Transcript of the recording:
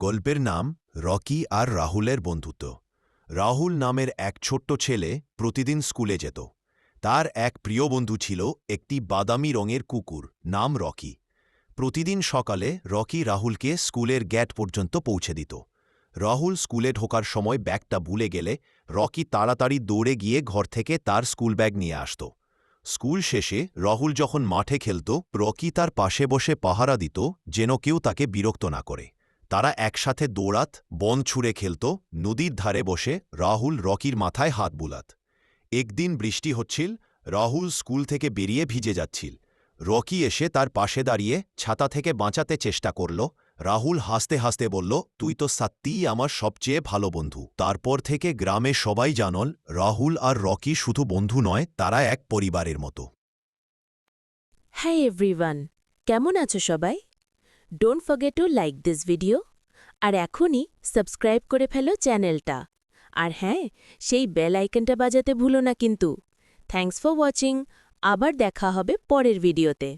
গল্পের নাম রকি আর রাহুলের বন্ধুত্ব। রাহুল নামের এক ছোট্ট ছেলে প্রতিদিন স্কুলে যেত। তার এক প্রিয় বন্ধু ছিল একটি বাদামি রঙের কুকুর, নাম রকি। প্রতিদিন সকালে রকি রাহুলকে স্কুলের গেট পর্যন্ত পৌঁছে দিত। রাহুল স্কুলে ঢোকার সময় ব্যাগটা ভুলে গেলে রকি তাড়াতাড়ি দৌড়ে গিয়ে ঘর থেকে তার স্কুল ব্যাগ নিয়ে আসত। স্কুল শেষে রাহুল যখন মাঠে খেলত, রকি তার পাশে বসে পাহারা দিত যেন কেউ তাকে বিরক্ত না করে। তারা একসাথে দৌড়াত, বন ছুঁড়ে খেলত, নদীর ধারে বসে রাহুল রকির মাথায় হাত বুলাত। একদিন বৃষ্টি হচ্ছিল, রাহুল স্কুল থেকে বেরিয়ে ভিজে যাচ্ছিল। রকি এসে তার পাশে দাঁড়িয়ে ছাতা থেকে বাঁচাতে চেষ্টা করল। রাহুল হাসতে হাসতে বলল, তুই তো সত্যিই আমার সবচেয়ে ভালো বন্ধু। তারপর থেকে গ্রামে সবাই জানল রাহুল আর রকি শুধু বন্ধু নয়, তারা এক পরিবারের মতো। হাই এভরিওয়ান, কেমন আছো সবাই? Don't forget to like this video আর এখনই সাবস্ক্রাইব করে ফেলো চ্যানেলটা। আর হ্যাঁ, সেই বেল আইকনটা বাজাতে ভুলো না কিন্তু। Thanks for watching. আবার দেখা হবে পরের ভিডিওতে।